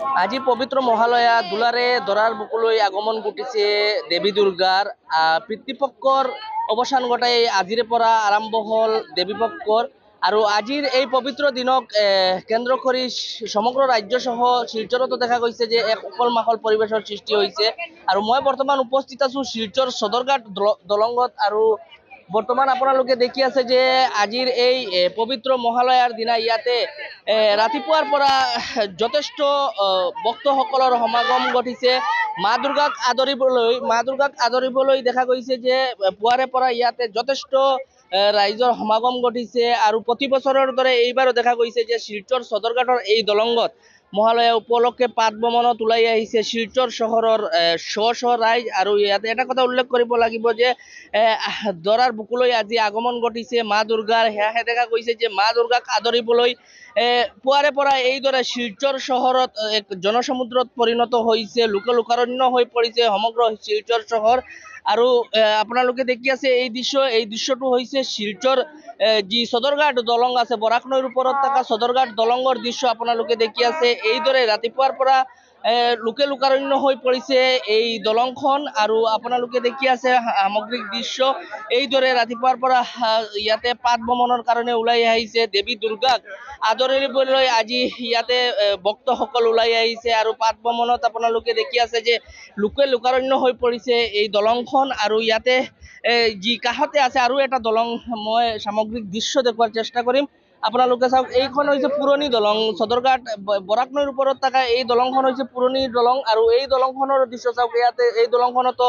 আজি পবিত্ৰ মহালয়া দুলাৰে দৰাৰ বুকুলৈ আগমন ঘটিছে দেৱী দুৰ্গাৰ পিতৃপক্ষৰ অৱসান ঘটাই আজিৰে পৰা আৰম্ভ হ'ল দেৱী পক্ষৰ আৰু আজিৰ এই পবিত্ৰ দিনক কেন্দ্ৰ কৰি সমগ্ৰ ৰাজ্যসহ শিলচৰতো দেখা গৈছে যে এক উখল মাখল পৰিৱেশৰ সৃষ্টি হৈছে আৰু মই বৰ্তমান উপস্থিত আছো শিলচৰ সদৰঘাট দলংত আৰু বৰ্তমান আপোনালোকে দেখি আছে যে আজিৰ এই পবিত্ৰ মহালয়াৰ দিনা ইয়াতে ৰাতিপুৱাৰ পৰা যথেষ্ট ভক্তসকলৰ সমাগম ঘটিছে মা দুৰ্গাক আদৰিবলৈ দেখা গৈছে যে পুৱাৰে পৰা ইয়াতে যথেষ্ট ৰাইজৰ সমাগম ঘটিছে আৰু প্ৰতি বছৰৰ দৰে এইবাৰো দেখা গৈছে যে শিলচৰ সদৰঘাটৰ এই দলংত মহালয়া উপলক্ষে পাত ভ্ৰমণত ওলাই আহিছে শিলচৰ চহৰৰ শ ৰাইজ আৰু ইয়াতে এটা কথা উল্লেখ কৰিব লাগিব যে দৰাৰ বুকুলৈ আজি আগমন ঘটিছে মা দুৰ্গাৰ সেয়াহে দেখা গৈছে যে মা দুৰ্গাক আদৰিবলৈ পুৱাৰে পৰা এইদৰে শিলচৰ চহৰত এক জনসমুদ্ৰত পৰিণত হৈছে লোকাৰণ্য হৈ পৰিছে সমগ্ৰ শিলচৰ চহৰ আৰু আপোনালোকে দেখি আছে এই দৃশ্যটো হৈছে শিলচৰ যি সদৰঘাট দলং আছে বৰাক নৈৰ ওপৰত থকা সদৰঘাট দলঙৰ দৃশ্য আপোনালোকে দেখি আছে এইদৰে ৰাতিপুৱাৰ পৰা লোকাৰণ্য হৈ পৰিছে এই দলংখন আৰু আপোনালোকে দেখি আছে সামগ্ৰিক দৃশ্য এইদৰে ৰাতিপুৱাৰ পৰা ইয়াতে পাত ভ্ৰমণৰ কাৰণে ওলাই আহিছে দেৱী দুৰ্গাক আদৰিবলৈ আজি ইয়াতে ভক্তসকল ওলাই আহিছে আৰু পাত ভ্ৰমণত আপোনালোকে দেখি আছে যে লোকাৰণ্য হৈ পৰিছে এই দলংখন আৰু ইয়াতে যি কাষতে আছে আৰু এটা দলং মই সামগ্ৰিক দৃশ্য দেখুৱাৰ চেষ্টা কৰিম আপোনালোকে চাওক এইখন হৈছে পুৰণি দলং সদৰঘাট বৰাক নৈৰ ওপৰত থকা এই দলংখন হৈছে পুৰণি দলং আৰু এই দলংখনৰ দৃশ্য চাওক ইয়াতে এই দলংখনতো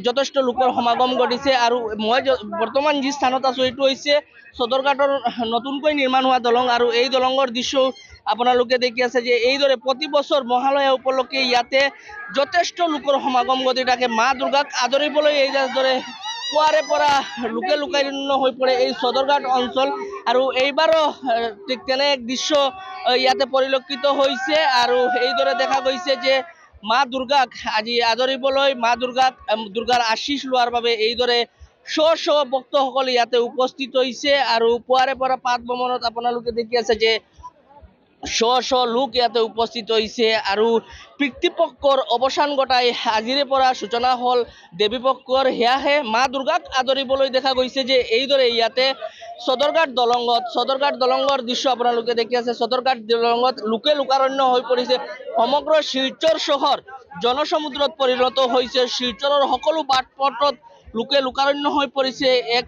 যথেষ্ট লোকৰ সমাগম ঘটিছে আৰু মই বৰ্তমান যি স্থানত আছো এইটো হৈছে সদৰঘাটৰ নতুনকৈ নিৰ্মাণ হোৱা দলং আৰু এই দলঙৰ দৃশ্য আপোনালোকে দেখি আছে যে এইদৰে প্ৰতি বছৰ মহালয়া উপলক্ষে ইয়াতে যথেষ্ট লোকৰ সমাগম ঘটি থাকে মা দুৰ্গাক আদৰিবলৈ এইদৰে পুৱাৰে পৰা লোকাৰণ্য হৈ পৰে এই সদৰঘাট অঞ্চল আৰু এইবাৰো ঠিক তেনে এক দৃশ্য ইয়াতে পৰিলক্ষিত হৈছে আৰু এইদৰে দেখা গৈছে যে মা দুৰ্গাক আজি আদৰিবলৈ মা দুৰ্গাৰ আশীষ লোৱাৰ বাবে এইদৰে শ ভক্তসকল ইয়াতে উপস্থিত হৈছে আৰু পুৱাৰে পৰা পাত ভ্ৰমণত আপোনালোকে দেখি আছে যে শ লোক ইয়াতে উপস্থিত হৈছে আৰু পিতৃপক্ষৰ অৱসান ঘটাই আজিৰে পৰা সূচনা হ'ল দেৱী পক্ষৰ সেয়াহে মা দুৰ্গাক আদৰিবলৈ দেখা গৈছে যে এইদৰে ইয়াতে সদৰঘাট দলঙৰ দৃশ্য আপোনালোকে দেখি আছে সদৰঘাট দলঙত লোকাৰণ্য হৈ পৰিছে সমগ্ৰ শিলচৰ চহৰ জনসমুদ্ৰত পৰিণত হৈছে শিলচৰৰ সকলো বাট পথত লোকাৰণ্য হৈ পৰিছে এক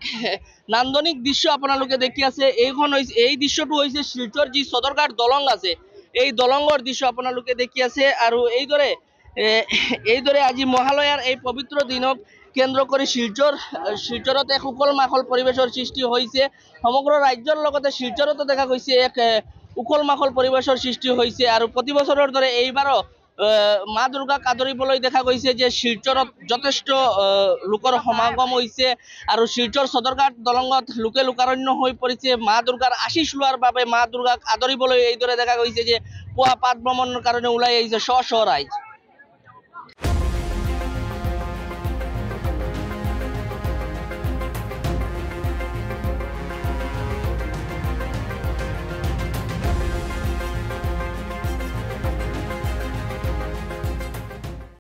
নান্দনিক দৃশ্য আপোনালোকে দেখি আছে এই দৃশ্যটো হৈছে শিলচৰ যি সদৰঘাট দলং আছে এই দলঙৰ দৃশ্য আপোনালোকে দেখি আছে আৰু এইদৰে আজি মহালয়াৰ এই পবিত্ৰ দিনক কেন্দ্ৰ কৰি শিলচৰত এক উখল মাখল পৰিৱেশৰ সৃষ্টি হৈছে সমগ্ৰ ৰাজ্যৰ লগতে শিলচৰতো দেখা গৈছে এক উখল মাখল পৰিৱেশৰ সৃষ্টি হৈছে আৰু প্ৰতি বছৰৰ দৰে এইবাৰো মা দুৰ্গাক আদৰিবলৈ দেখা গৈছে যে শিলচৰত যথেষ্ট লোকৰ সমাগম হৈছে আৰু শিলচৰ সদৰঘাট দলঙত লোকাৰণ্য হৈ পৰিছে মা দুৰ্গাৰ আশীষ লোৱাৰ বাবে মা দুৰ্গাক আদৰিবলৈ এইদৰে দেখা গৈছে যে পুৱা পাত ভ্ৰমণৰ কাৰণে ওলাই আহিছে শ ৰাইজ।